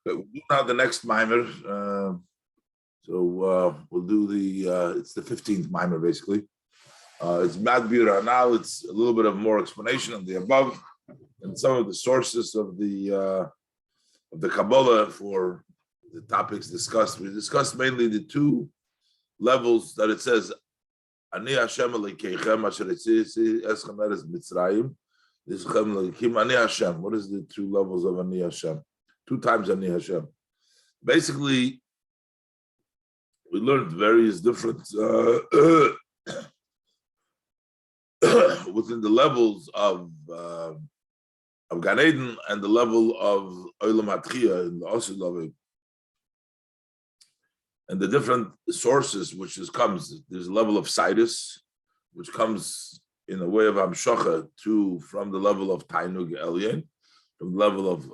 Okay, we'll do now the next Mamer. We'll do it's the 15th Mamer basically. It's Mad Biur now. It's a little bit of more explanation of the above and some of the sources of the Kabbalah for the topics discussed. We discussed mainly the two levels that it says Ani Hashem Elokeichem Asher Etzisi Eschem Eretz Mitzrayim. Ani Hashem. What is the two levels of Ani Hashem? Two times Ani Hashem. Basically, we learned various different within the levels of Gan Eden and the level of Olam Hatchiyah in the Osir Lavim. And the different sources which comes, there's a level of Sidus, which comes in a way of Amshocha from the level of Tainug Elyon, from the level of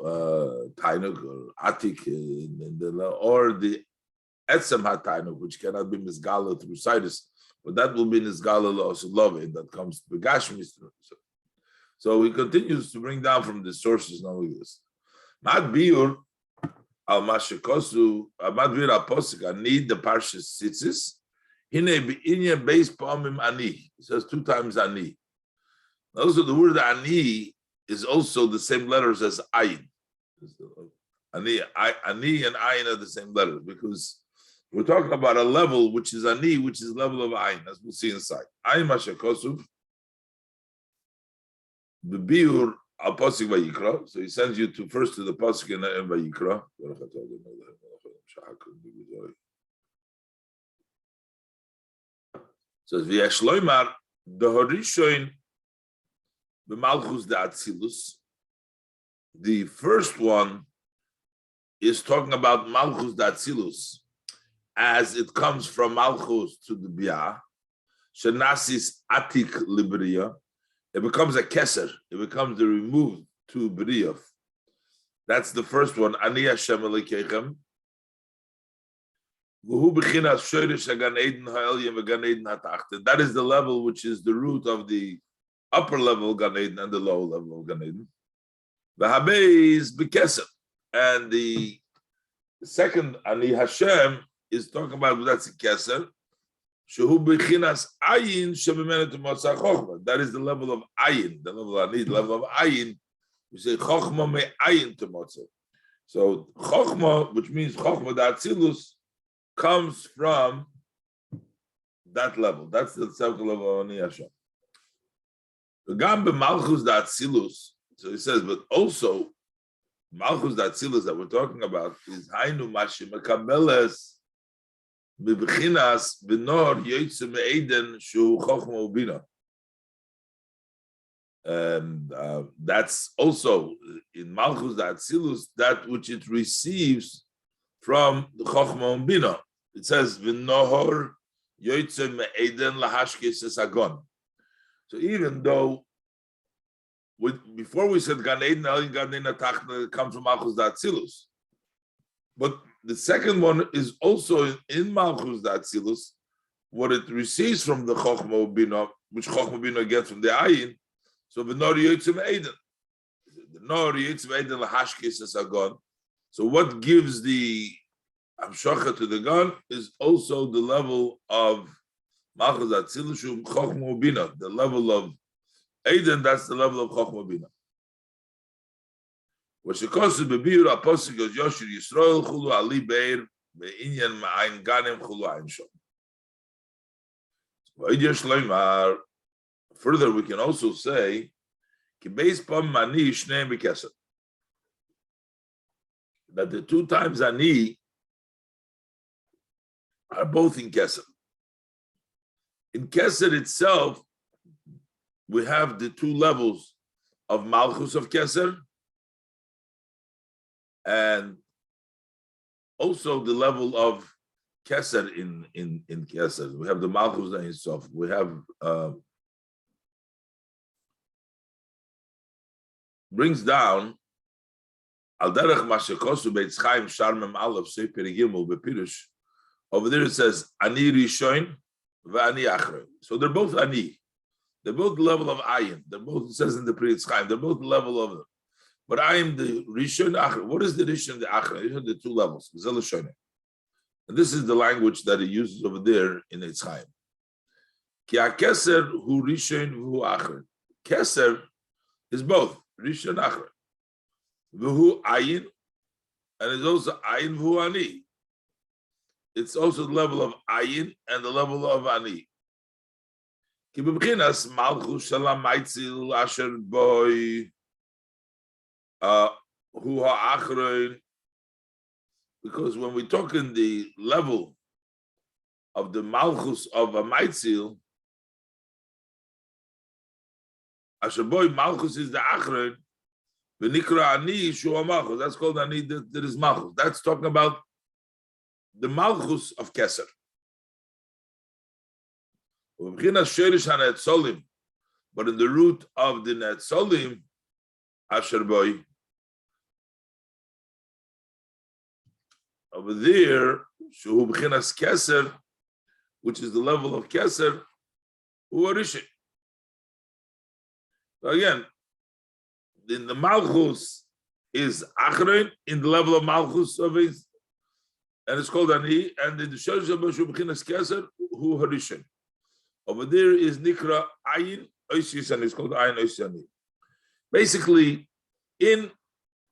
Tainug or Atik, or the Etzem HaTainug, which cannot be Misgala through Sidus, but that will be Misgala L'Osilove, that comes to Begashmis. So he continues to bring down from the sources, not only this. Mad Biur al Mashikosu, Mad Biur al Posik, I need the Parshas Tzitzis. Hine B'inye Beis Pa'amim Ani. He says two times Ani. Also, the word Ani is also the same letters as Ayin. Ani and Ayin are the same letters because we're talking about a level which is Ani, which is level of Ayin, as we'll see inside. Ayin Mashikosu. The Biur al Posik Vayikra, so he sends you first to the Posik in Vayikra. So V'yashloimar the Horishoin b'Malchus de Atzilus. The first one is talking about Malchus de Atzilus as it comes from Malchus to the Bia. Shenasis Atik Libria. It becomes a keser. It becomes the removed to B'riyah. That's the first one. Ani Hashem Elokeichem. That is the level which is the root of the upper level Gan Eden and the lower level of Gan Eden. The is B'keser. And the second Ani Hashem is talking about that's a keser. That is the level of ayin, the level of need, the level of ayin. We say chokhmah me ayin to motzah. So chokhmah, which means chokhmah da'atzilus, comes from that level. That's the circle of Ani Hashem. The gambe malchus da'atzilus. So he says, but also malchus da'atzilus that we're talking about is hainu mashim mekabeles. And that's also in Malchus Atzilus that which it receives from the Chochma and Bina. It says V'nohor yoytze me'eden lahashkes esagon. So even though before we said Gan Eden, Gan Eden Tachna comes from Malchus Atzilus, but the second one is also in Malchus Atzilus, what it receives from the Chochma Bina, which Chochma Bina gets from the Ayin. So the Nor Yitzim Eden, the Nor Yitzim Eden lahashkes esagon. So what gives the Amshocha to the gun is also the level of Malchus Atzilus Chochma Bina, the level of Eden. That's the level of Chochma Bina. What she calls the Biur Apostle goes Yoshir Yisrael Chulu Ali Beir Be'inyan Ma'ayin Ganem Chulu Ayin Shom. Further, we can also say Ki Beis Pam Mani Shnei B'Keser, that the two times Ani are both in Keser. In Keser itself, we have the two levels of Malchus of Keser, and also the level of Keser in Keser. We have the Malchus and Yisuf. We have brings down Al Derech Mashekosu Beitz Chaim Sharmem Aleph Sefer Gimel Bepirush. Over there it says Ani Rishon v'Ani Achrei. So they're both Ani. They're both the level of Ayin. They're both, it says in the Pri Chaim, they're both the level of them. but I am the Rishon Achron. What is the Rishon, the Achron? These are the two levels. And this is the language that he uses over there in Eitz Chaim. Ki ha-keser hu Rishon v'hu Achron. Keser is both Rishon Achron. V'hu Ayin, and it's also Ayin v'hu Ani. It's also the level of Ayin and the level of Ani. Ki b'bchinas malchus shalam maitzil asher boy hu ha-achron. Because when we talk in the level of the malchus of a maitzil, asher boy malchus is the achron, v'nikra ani shu malchus. That's called ani that is malchus. That's talking about the malchus of keser. But in the root of the netzolim, asher boy, over there, shu b'chinas keser, which is the level of keser, hu arishin. So again, in the malchus is achron in the level of malchus of it, and it's called ani, and in the shorish of shu b'chinas keser, hu harishin. Over there is nikra ayin oisis, and it's called ayin oisani. Basically, in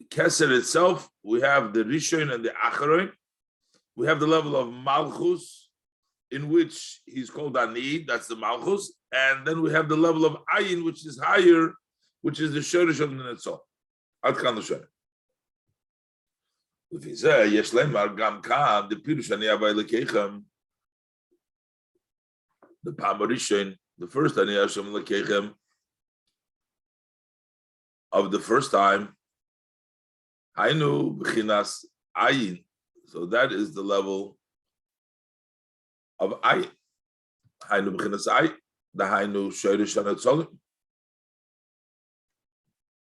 keser itself, we have the rishon and the achron. We have the level of malchus, in which he's called ani, that's the malchus, and then we have the level of ayin, which is higher, which is the shorish of the netzol. Ad kan l'shorish. V'zeh yesh lemar gam kan the pirush ani avay lekeichem. The Pamarishin, the first ani Hashem lekeichem of the first time, hainu b'chinas ayin. So that is the level of ayin. Hainu b'chinas ayin. The hainu shorish hanetzolim.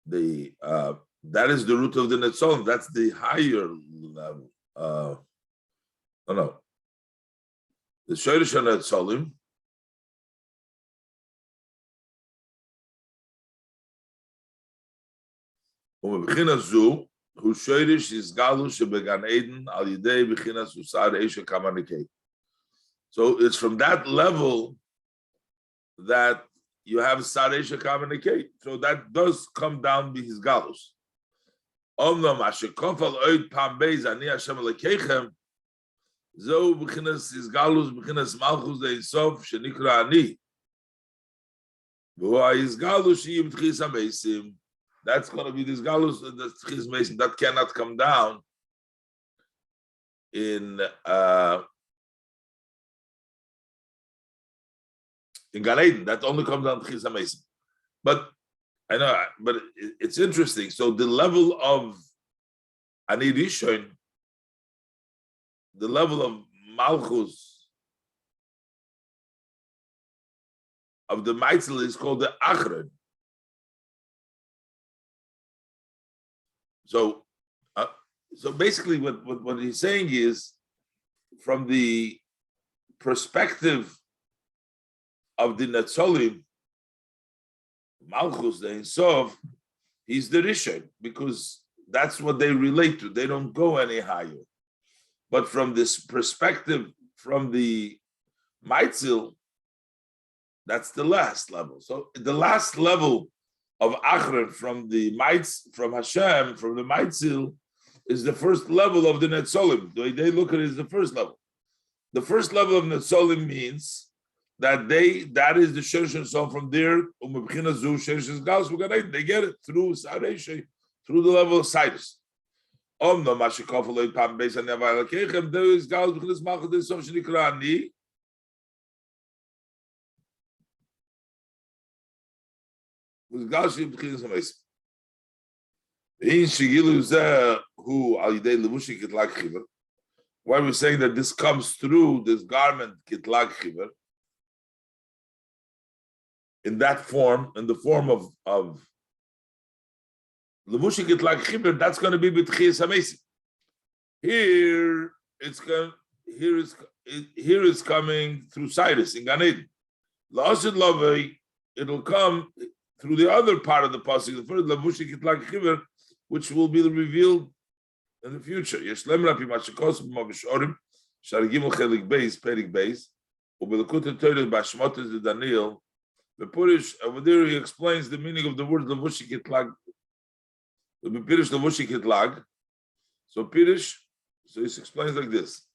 The that is the root of the netzolim. That's the higher level. No. The shorish hanetzolim. B'chinas zu. Who shorish is galus shebegan Eden al yidei b'chinas usar esha kamanekei. So it's from that level that you have sar esha kamanekei. So that does come down to his galus. Omnam asher kofal oid pam beis ani Hashem lekeichem. Zo b'chinas is galus b'chinas malchus de'insof shenikra ani. V'hu ha'is galus sheyim tchis ha'meisim. That's going to be this galus, that's his mason. That cannot come down in Gan Eden. That only comes down to his mason. But I know, but it's interesting. So the level of Ani Rishon, the level of Malchus of the Meitzel is called the Achron. So basically, what he's saying is, from the perspective of the Netzolim, Malchus, the Ein Sof, he's the Rishon, because that's what they relate to. They don't go any higher. But from this perspective, from the Maitzil, that's the last level. So the last level of Achron from the Maitz, from Hashem, from the Maitzil, is the first level of the Netzolim. The way they look at it is the first level. The first level of Netzolim means that that is the Sherish Soul from there, they get it through Sareshe, through the level of Cyrus. There is why we're saying that this comes through this garment kitlag chiver in that form, in the form of levushi kitlag chiver, that's going to be b'tchias hamesim. Here it's coming through Cyrus in Gan Eden. La'asid lavei, it'll come through the other part of the pasuk. The first levushi kitlag chiver which will be revealed in the future. Yeshlem Rapi Mashikos Mavshorim Shargimel Chelik Beis Perik Beis Ubelakut Torah Bashmotes de Daniel. The Purish over there he explains the meaning of the word Levushi Kitlag. The Pirish Levushi Kitlag. So Pirish, so he explains like this: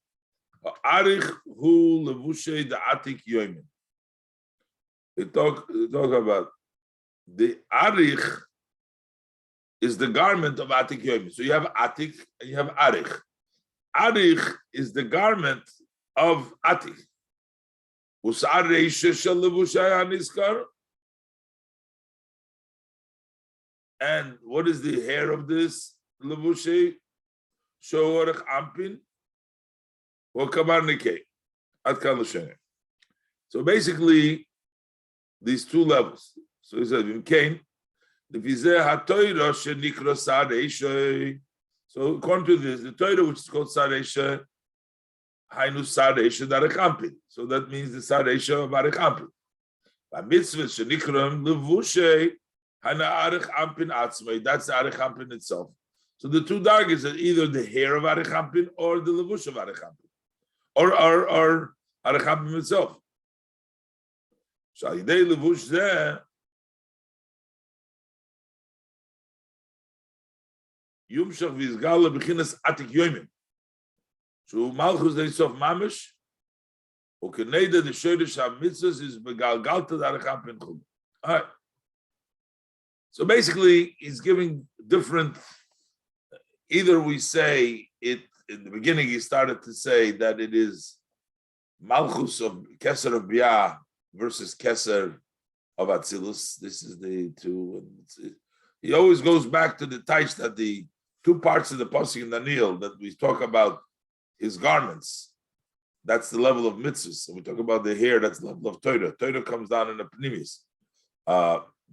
Arich hu Levushi the Atik Yoimin. They talk about the Arich is the garment of Atik Yoimin. So you have Atik and you have Arich. Arich is the garment of Atik. And what is the hair of this Levushay? Shoorach Ampin or Kabarnike. So basically, these two levels. So he said, so according to this, the Torah, which is called Sareisha, Hainu Sareisha Darekampin. So that means the Sareisha of Arekampin. By mitzvah shenikram levushe hana arech ampin atzmei. That's the Arekampin itself. So the two dargis are either the hair of Arekampin or the levush of Arekampin, or Arekampin itself. Shalidei levush zeh yumshach v'izgal lebechinas atik yoimim. So malchus deisof mamish, u'keneda the shoyrish ha-mitzvahs is begalgalta d'arekampin chum. All right. So basically, he's giving different. Either we say it in the beginning. He started to say that it is malchus of keser of bia versus keser of atzilus. This is the two. He always goes back to the taish that the two parts of the pasuk in Daniel that we talk about his garments. That's the level of mitzvahs. And we talk about the hair. That's the level of Torah. Torah comes down in the pnimis.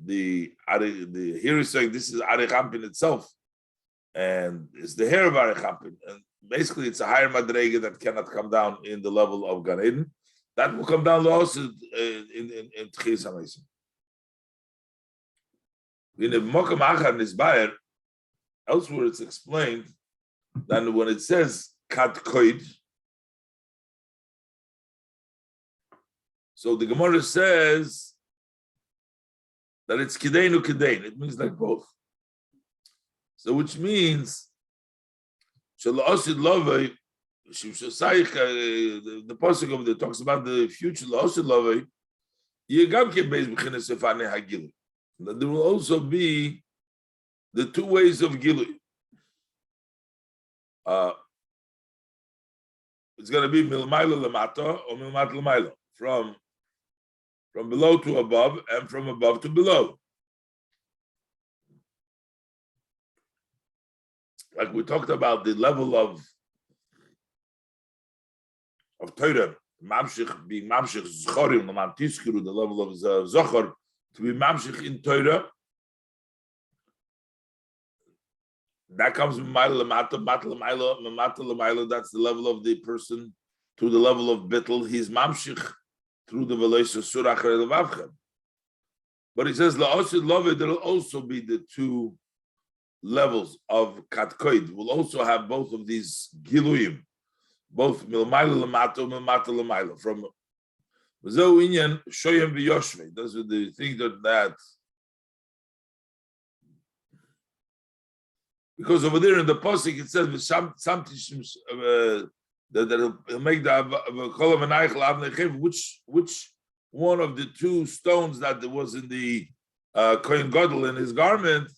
The here he's saying this is Arekampin itself, and it's the hair of Arekampin, and basically it's a higher madrega that cannot come down in the level of Gan Eden. That will come down also in Tchias HaMeisim. In the Mokum Achar Nisbayer, elsewhere it's explained that when it says Kat Koid, so the Gemara says that it's Kideinu Kidein. It means like both. So which means Shalosid Lovei, the pasuk over there talks about the future Shalosid Lovei, Yegam Kebeis B'chines Sefane Hagili. That there will also be the two ways of Gilui. It's going to be Milmaila Lamata or Milmat Lamaila, from below to above and from above to below. Like we talked about the level of Torah, Mamshich being Mamshich Zchorim, the Mantiskuru, the level of Zochor, to be Mamshich in Torah. That comes from Maila Lamata, Mata Lamaila, Mamata Lamaila, that's the level of the person to the level of Bittel. He's Mamshich through the Velosh of Surah Levavchem. But he says, La'osid Love, there will also be the two levels of Katkoid. We'll also have both of these Giluyim, both Milmaila Lamata, Milmata Lamaila, from Zeu Inyan, Shoyem V'Yoshvei. Those are the things that because over there in the Pasuk it says that he'll make the which one of the two stones that there was in the Kohen Gadol in his garment.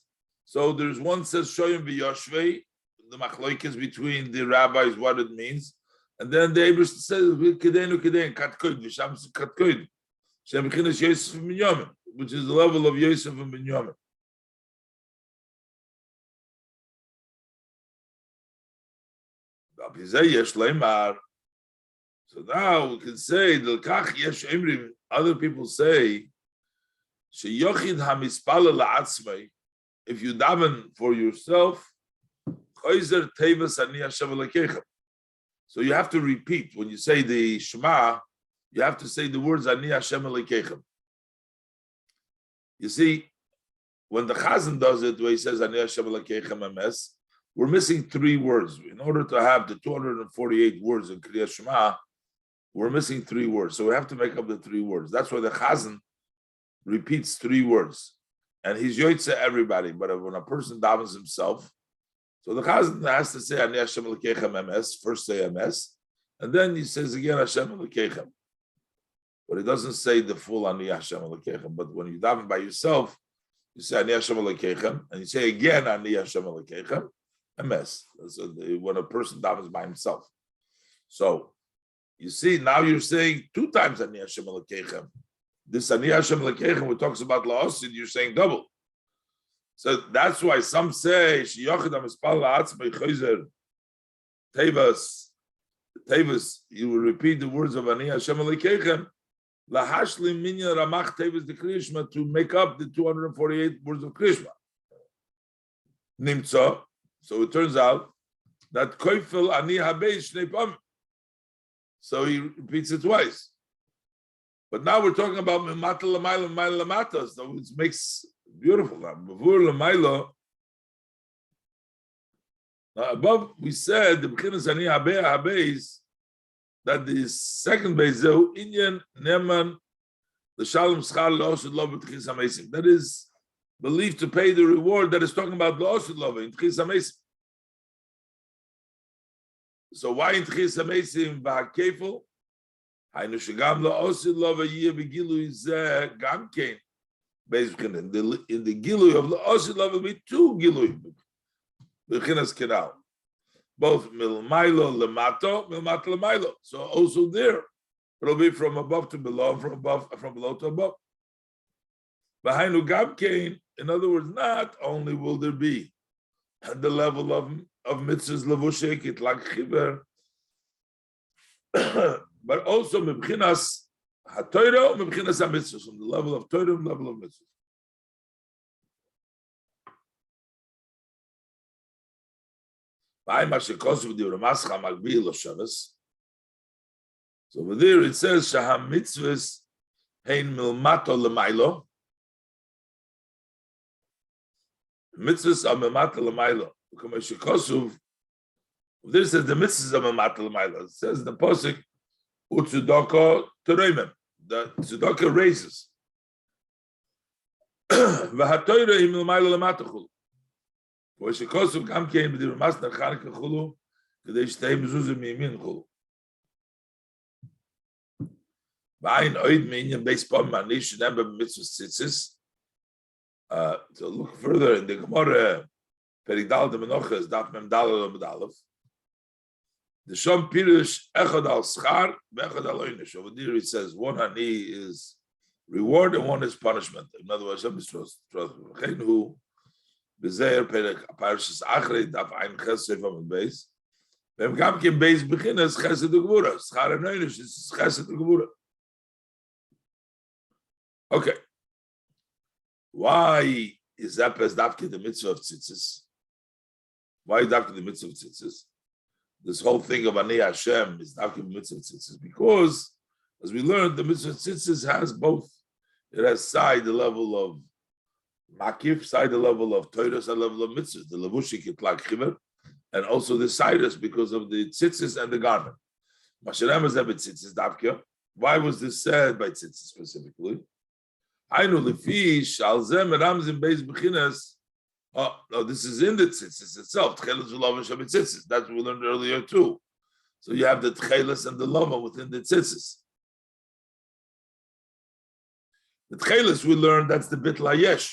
So there's one says Shoyim V'Yoshvei, the machloikis between the rabbis what it means, and then the Abrish says Kedenu Kedein Katkoid V'Sham Katkoid Shem Chinas Yosef and Binyamin, which is the level of Yosef and Binyamin. So now we can say other people say if you daven for yourself, so you have to repeat when you say the Shema, you have to say the words Ani Hashem Elokeichem. You see, when the Chazan does it, where he says, Ani Hashem Elokeichem Emes, we're missing 3 words. In order to have the 248 words in Kriyas Shema, we're missing 3 words. So we have to make up the 3 words. That's why the Chazan repeats 3 words. And he's yoitze everybody. But when a person davens himself, so the Chazan has to say, Ani Hashem Elokeichem Emes, first say Emes, and then he says again, Hashem Elokeichem. But it doesn't say the full Ani Hashem Elokeichem. But when you daven by yourself, you say Ani Hashem Elokeichem, and you say again Ani Hashem Elokeichem, Emes. So when a person davens by himself. So you see, now you're saying 2 times Ani Hashem Elokeichem. This Ani Hashem Elokeichem, which talks about La'osid, you're saying double. So that's why some say Shiyachid HaMispal La'atzmei Choyzer Tevas. You will repeat the words of Ani Hashem Elokeichem Lahashlim Minyan Ramach Tevas de Krishma, to make up the 248 words of Krishma. Nimtza. So it turns out that Koifel Ani Habeish Shnei Pam. So he repeats it twice. But now we're talking about Memata L'mayla, L'mayla L'mata. So it makes beautiful. Now above we said the B'chinas Ani Habeis, that the second base Zehu Inyan Neman the Shalom Schar L'Osud Love B'Tchis HaMeisim. That is believed to pay the reward that is talking about L'Osud Love in Tchis HaMeisim. So why in Tchis HaMeisim V'Hakefel? Hainu Shegam L'Osud Love Yeh B'Gilui Zeh Gam Kein. Basically, in the Gilui of L'Osud Love will be 2 Gilui. B'Chinas Kenal. Both Milmailo Lemato, Milmato Lemailo. So also there, it'll be from above to below, from below to above. Behind Gam Kein, in other words, not only will there be at the level of mitzvahs levushik it like chiver, but also mebchinas hatoiro, mebchinas hamitzvahs, from the level of Torah and level of mitzvahs. So over there it says shaham mitzvahs hein milmato lemailo. Mitzvahs are milmato lemailo. This says the mitzvahs are milmato lemailo. It says in the posuk utzudoko teroimem. The tzedakah raises. V'hatoyre im milmailo lemato chulu. V'shekosov gam kein b'dir mas nacharka chulu k'dei shtei mezuzah miyimin chulu. V'ayin oid me'inyan beis pom manish nemba mitzvahs tzitzis. To look further in the Gemara, Perigdal de Menoches, Daf Mem Dalel Medalef, the Shom Pirush Echad al Schar, Echad al Oynish. Over there it says 1 ani is reward and 1 is punishment. In other words, Hashem is trust. Who Bezeir Perek Parshas Achrei Daf Ein Chesed from the base. Vem Gam Kim Beis Beginnes Chesed Gevura. Schar and Oynish is Chesed Gevura. Okay. Why is that as Dafke the mitzvah of tzitzis? Why Dafke the mitzvah of tzitzis? This whole thing of Ani Hashem is Dafke the mitzvah of tzitzis because, as we learned, the mitzvah of tzitzis has both. It has side the level of makif, side the level of Torah, side the level of mitzvah, the levushik itlak chiver, and also the sidus because of the tzitzis and the garment. Mashalem is ebet tzitzis Dafke. Why was this said by tzitzis specifically? I know the fish, Alzem Ramzim Beis Bechinas. Oh, no, this is in the tzitzis itself. Tchelis V'Lava Shabbat Tzitzis. That's what we learned earlier too. So you have the tchelis and the lava within the tzitzis. The tchelis we learned that's the bit layesh,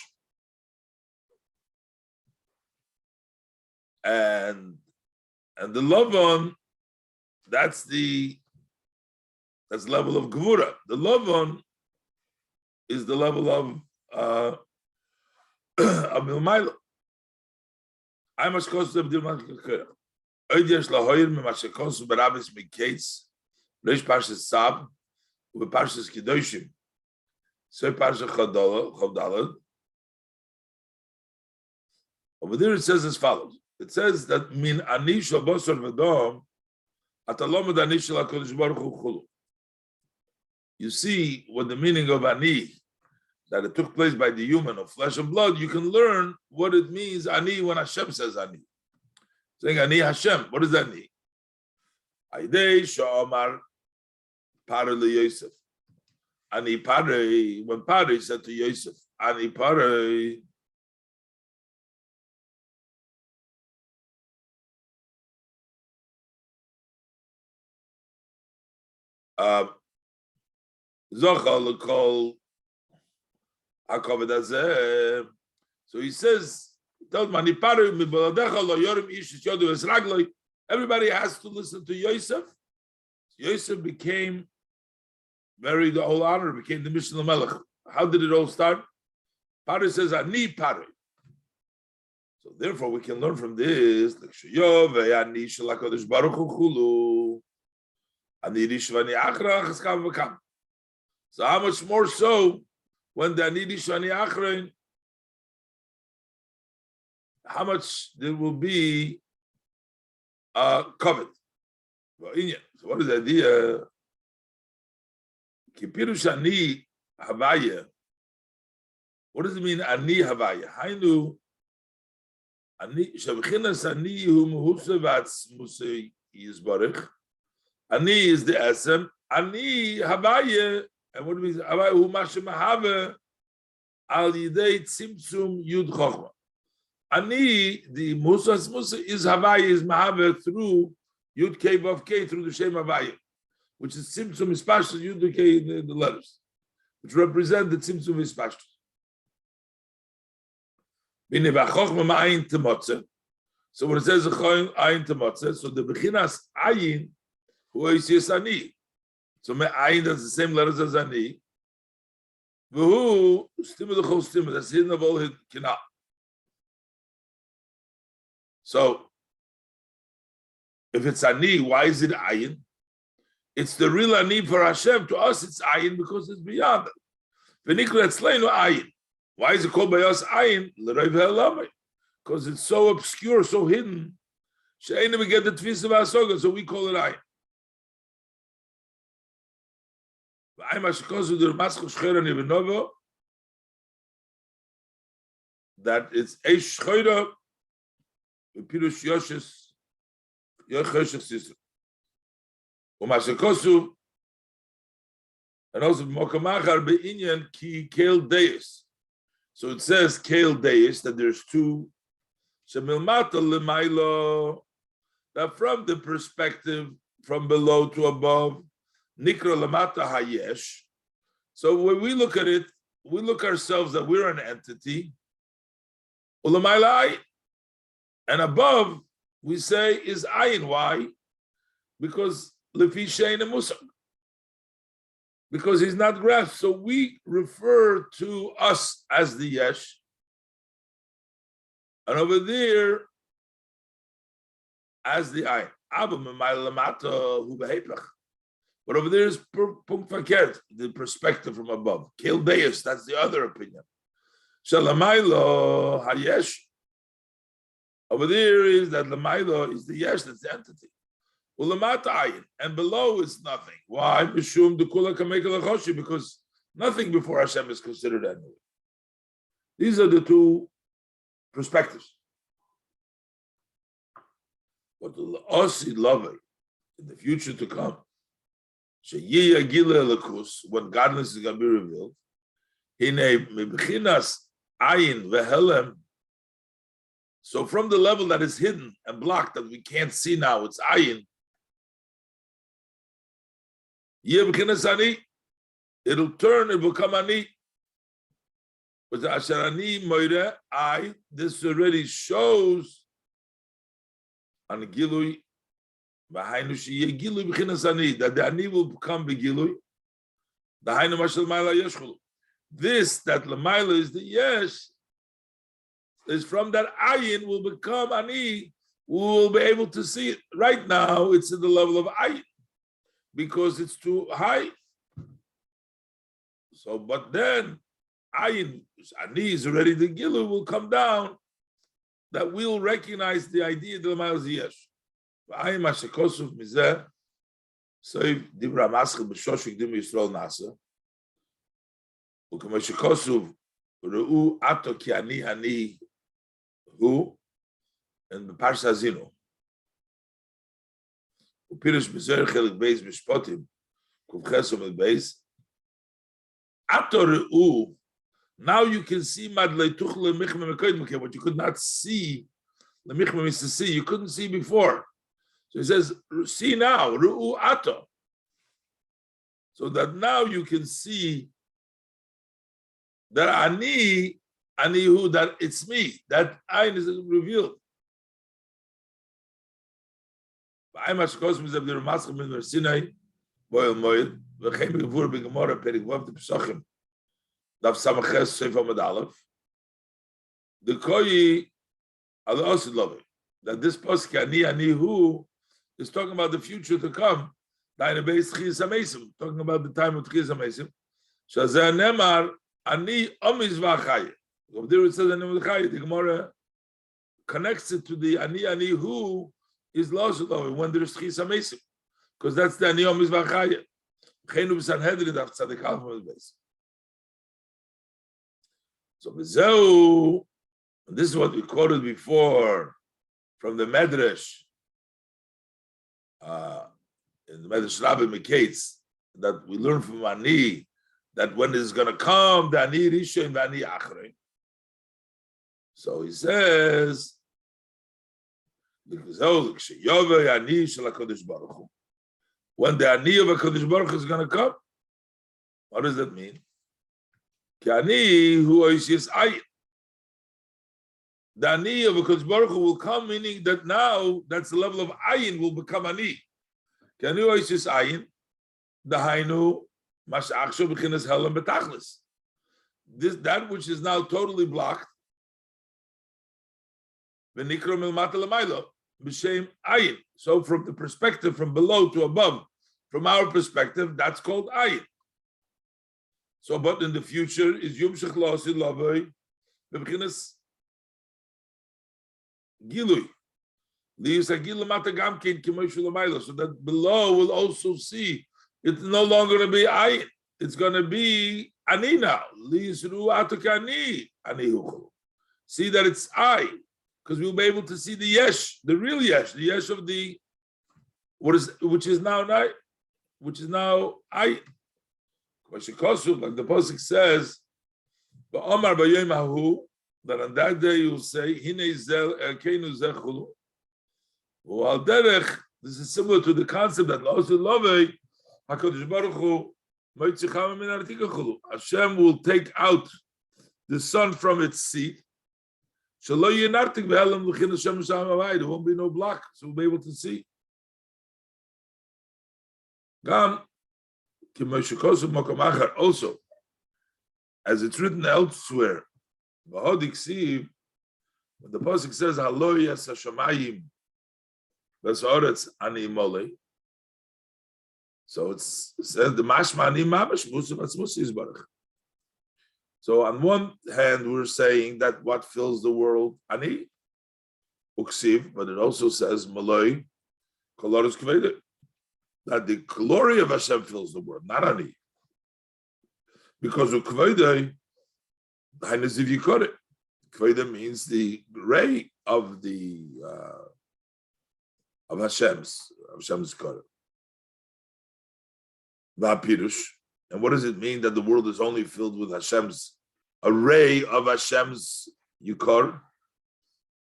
and the lavan that's level of gevura. The lavan is the level of milmaila. I must cost them the Makakir. Oydish lahoyer me mashakos barabis miketz reish parshas sab ube parshas kedoshim. So parshas chavdalad. Over there it says as follows. It says that min ani shabosor v'dom atalomad ani shel HaKadosh Baruch Hu chulu. You see what the meaning of ani. that it took place by the human of flesh and blood, you can learn what it means, Ani, when Hashem says Ani. Saying Ani Hashem, what does that mean? Aidei Sha'omar Pare Yosef. Ani Pare, when Pare said to Yosef, Ani Pare, Zochal call Hakaved. So he says, everybody has to listen to Yosef. Yosef became the whole honor became the Mishnah Melech. How did it all start? Pare says, Ani Pare. So therefore we can learn from this. So how much more so when the Ani Rishvani Achrein, how much there will be covered. So what is the idea? Kipirush Ani Havaya. What does it mean, Ani Havaya? Hainu Ani Shavchinas Ani Hu Muhusa Vatzmusei Yizbarich. Ani is the Esem. Ani Havaya. And what it means, Havaya Hu Mashem Mahava Al Yidei Tzimtzum Yud Chochma. Ani, the Musa is Havaya, is Mahava through Yud Kei Vav Kei, through the Shem Havaya, which is Tzimtzum Ispashtus Yud Kei in the letters, which represent the Tzimtzum Ispashtus. So when it says Ayin Temotze, so the Bechinas Ayin, who is Ani. So Ayin, that's the same letters as Ani. V'hu Stimah the Chol Stimah, that's hidden of all his Kinah. So, if it's Ani, why is it Ayin? It's the real Ani for Hashem. To us, it's Ayin because it's beyond it. Ayin. Why is it called by us Ayin? Because it's so obscure, so hidden. We get the Tfis of Asoga, so we call it Ayin. That it's Eish Shchoira, Pirush Yoshes, Yocheshech Sisra. Umashakosu, and also Mokamachar Be'inyan Ki Kel Deis. So it says Kel Deis, that there's two. Shemilmata Lemailo, that from the perspective from below to above, Nikra Lamata Hayesh. So when we look at it, we look ourselves that we're an entity. Ulamailai. And above, we say is ayin. Why? Because lefi shein musar. Because he's not grasped. So we refer to us as the yesh. And over there, as the ayin. But over there is punkt fakert, the perspective from above. Kildeus, that's the other opinion. Shalamaylo hayesh. Over there is that Lamaila is the yesh, that's the entity. Ulamata ayin, and below is nothing. Why? Mishum dekula kamekal achoshi, because nothing before Hashem is considered anyway. These are the two perspectives. But the osi love in the future to come, sheyiya gila lakus, when godliness is going to be revealed, hine mebechinas ayin vehelem. So from the level that is hidden and blocked that we can't see now, it's ayin. It'll turn, it will become ani. But the asharani moire I, this already shows an gilui behind gilui b'chinas ani, that the ani will become begilui. The hainu mashal ma'ala yeshchulu. This that l'mayla is the yesh, is from that ayin will become ani. We will be able to see it. Right now, it's in the level of ayin because it's too high. So, but then ayin, ani is already the gilu, will come down, that we'll recognize the idea that the is yesh. Ayin mashakosuf mizeh, so if dibra maschil b'shoshik dim Yisrael nasa, וכמו שכתוב, ראו עתו כי אני הוא, and בפרשת האזינו. ופירוש בזוהר חלק בייס משפטים, ק"ח עמוד בייס, עתו ראו, now you can see what you could not see, you couldn't see before. So he says, see now, ru'u ato. So that now you can see that anihu, that it's me, that ayin is revealed. Daf Samaches Sefer Amud Aleph. The Koyi al also love it. That this pasuk ani hu is talking about the future to come. Talking about the time of Tchias HaMesim. Shazeh Nemar ani omiz v'achayim. Over there it says the Gemara connects it to the ani hu is also love it when there's Tchias HaMesim, because that's the ani omiz v'achayim. Chenu b'Sanhedrin daf Tzadik Aleph Amud Beis. So this is what we quoted before from the Medrash, in the Medrash Rabbi Mekates, that we learn from Ani, that when it's going to come, the Ani Rishon and the Ani Achrei. So he says, when the Ani of HaKadosh Baruch Hu is going to come, what does that mean? Ani who is ayin. The ani of HaKadosh Baruch Hu will come, meaning that now that's the level of ayin will become ani. Ani who is ayin. The hainu mashachsho b'chinas helam betachlis. That which is now totally blocked. V'nikro milmata l'maylo b'shem ayin. So from the perspective from below to above, from our perspective, that's called ayin. So, but in the future is Yom Shechlasi Lavoi, B'Bchinas Gilui. Lius Agil Mata Gamkin Kimoshu Lamaila. So that below will also see it's no longer going to be ayin. It's going to be ani now. Lius Ru Atukani Anihu. See that it's I, because we'll be able to see the yesh, the real yesh, the yesh of the which is now ayin. Like the pasuk says, that on that day you'll say, this is similar to the concept that Hashem will take out the sun from its seat. There won't be no block, so we'll be able to see. Also, as it's written elsewhere, when the pasuk says "Halo yas hashamayim v'sa'aretz ani molei," so it says the mashma ani mamash musa v'tzmusi yisbarach. So on one hand, we're saying that what fills the world ani uksiv, but it also says molei koloros kveide. That the glory of Hashem fills the world, not ani. Because of Kveide, Hainaziv Yikore. Kveide means the ray of the of Hashem's Kore. Vapirush. And what does it mean that the world is only filled with Hashem's array of Hashem's Yikor?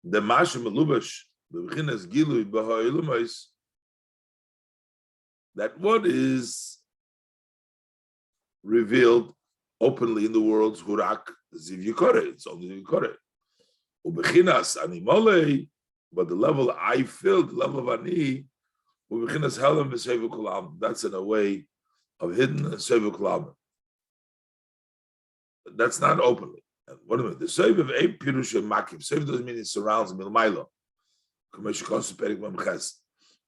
The Mashem Elubash, the B'chinas Gilui B'ha'ilumais, that what is revealed openly in the world's hurak ziv yikore, it's only yikore. Ubechinas animole, but the level I filled, the level of ani, ubechinas helam v'seivu kulam. That's in a way of hidden seivu kulam. That's not openly. And what do you mean? The seiv of a pirush makim. Seiv doesn't mean it surrounds milmailo.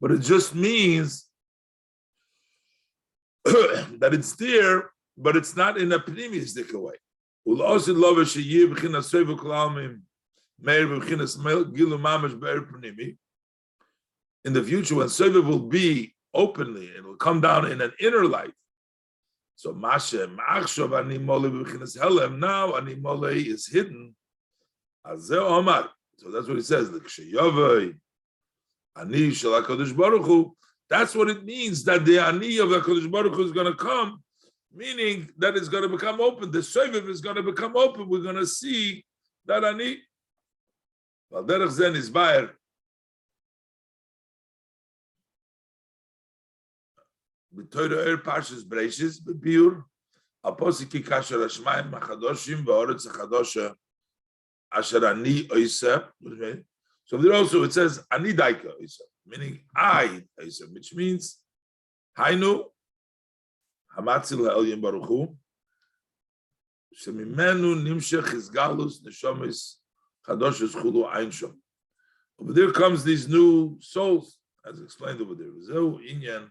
But it just means that it's there, but it's not in a pnimistic way. In the future, when Seva will be openly, it will come down in an inner light. So Mashe Machshav Ani Mole B'chinas Helem. Now Ani Mole is hidden. Azeh Omar. So that's what he says. The Ksheyavai Ani Shel HaKadosh Baruch Hu. That's what it means that the Ani of HaKadosh Baruch Hu is going to come, meaning that it's going to become open. The Sovev is going to become open. We're going to see that Ani. Well, Derech Zen is Bayer. B'Torah Parshas Breishis Biur Aposiki Kasher Hashmayim Machadoshim V'Oretz Chadosha Asher Ani Oiseh. So there also it says Ani Daika Oiseh, meaning I Oiseh, which means Hainu Hamatzil Ha'elyon Baruch Hu Shemimenu Nimshech Hizgalus Neshomis Chadoshas Chulu Ein Shom. Over there comes these new souls, as explained over there. Zeu Inyan.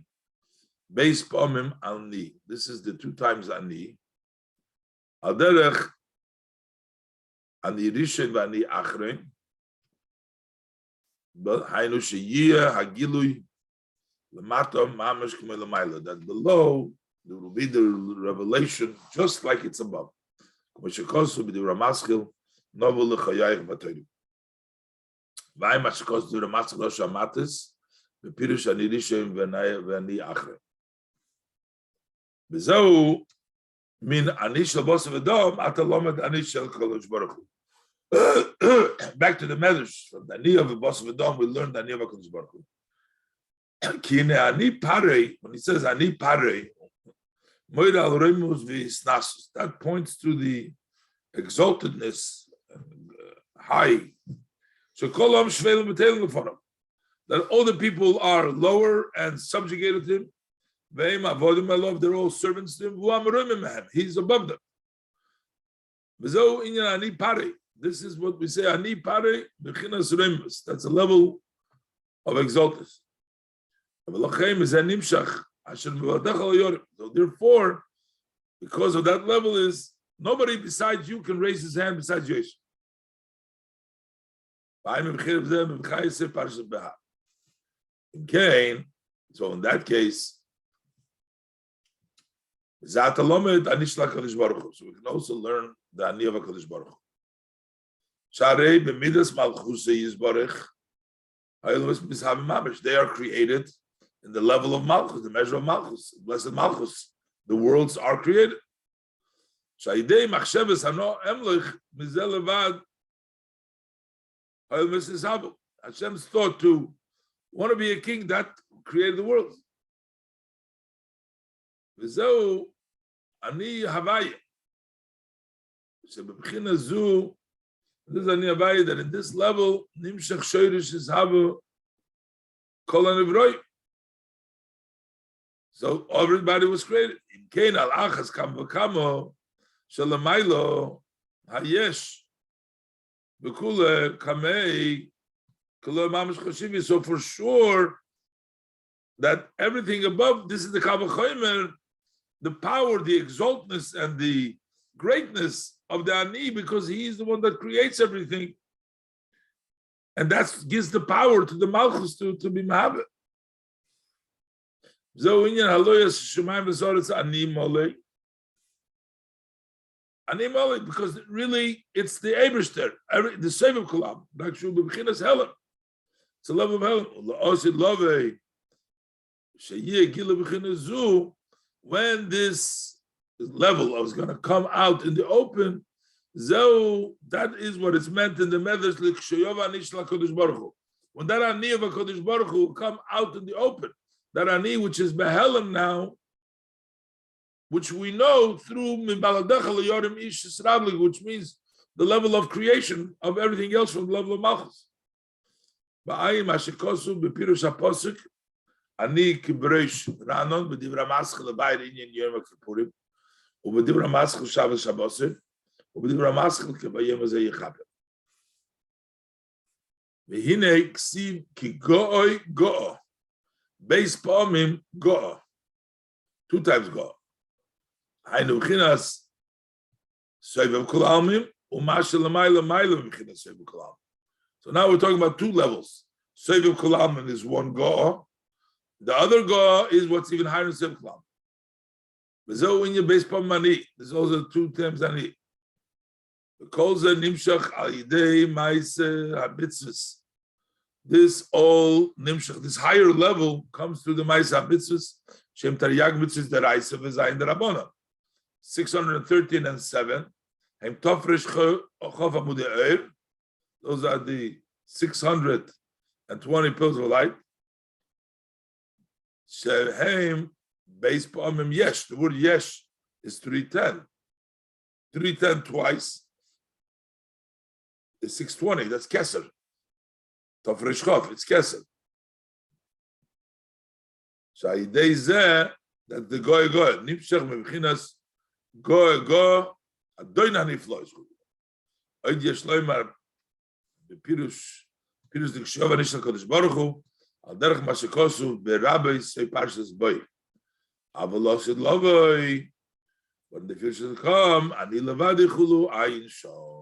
Beis pomim ani. This is the 2 times ani. Al derech ani rishon v'ani achrein. But hainu sheyiyah hagilui lematom mamash k'mei l'mayla. That below there will be the revelation just like it's above. K'mo shekosu b'di Ramaschil novel l'chayayich b'torim. V'ayim shekosu b'di Ramaschil lo shamatis v'pirush ani rishon v'ani achrein. B'zeu min ani shel bosav adam atalomed ani shel Kadosh Baruch Hu. Back to the medrash from the ani of the bosav adam, we learned the ani of Kadosh Baruch Hu. Ki ani parei, when he says ani parei, moed al remus v'isnasus, that points to the exaltedness, high. So kol am shvelim v'teilim lefonim, that all the people are lower and subjugated to him. They're all servants to him. He's above them. This is what we say, Ani Pare, that's a level of exaltness. So therefore, because of that level is, nobody besides you can raise his hand besides Yesh. Okay, so in that case, so we can also learn the Ani of HaKadosh Baruch Hu. Sharei b'midas malchusei yizbarech ha'ilus mishavim mamish. They are created in the level of Malchus, the measure of Malchus, blessed Malchus. The worlds are created. Sha'idei machsheves hano emlich mizel levad ha'ilus mishavim. Hashem's thought to want to be a king that created the world. V'zeu ani havaya. So b'bchina zu, this is ani havaya, that in this level, nimshach shoyrish is hava kol hanivroi. So everybody was created. In kein al achas kam v'kamo shalamaylo hayesh v'kule kamei kolo mamash choshivi. So for sure that everything above, this is the Kal V'chomer, the power, the exaltness, and the greatness of the Ani, because he is the one that creates everything. And that gives the power to the Malchus to be Mahaber. Ani Mole, because really it's the Eberster, the Sev of Kolam, like Shu B'Chinas Helem. It's a level of Helem. When this level is going to come out in the open, that is what it's meant in the Medrash. When that Ani of HaKadosh Baruch Hu will come out in the open, that Ani which is Behelem now, which we know through which means the level of creation of everything else from the level of Malchus. Ani kibreish ranon b'divra maschil abayir inyan yom kippurim u'b'divra maschil Shabbos Shabbosif u'b'divra maschil k'bayom hazeh yichaper v'hinei ksiv ki go'oi go'o beis pa'omim go'o 2 times go'o hainu v'chinas soivev kol almim u'mashel l'mayla mayla v'chinas soivev kol almim. So now we're talking about 2 levels. Soivev kol almim is 1 go'o. The other Goa is what's even higher than Sev Kalam. V'zo in your base pam mani. There's also 2 times ani. The kol ze nimshach al yidei ma'ase habitzvus. This all nimshach, this higher level comes through the ma'ase habitzvus. Shem taryag mitzvus deraisa v'zayin derabona. 613 and 7. Hem tofresh chof amudei eir. Those are the 620 pillars of light. Shehem base pa'amim yesh. The word yesh is 310. 310 twice is 620. That's keser. Tofresh chof, it's keser. Sha'idei zeh, that the goy nimshach mevchinas go adoina niflois. Oid yesh loimar bepirush dikshuva nishal kodesh baruch hu al derech mashekosu berabbi say parshas boy. Avalosid lovoi. When the future come, ani levadi chulu ayin shom.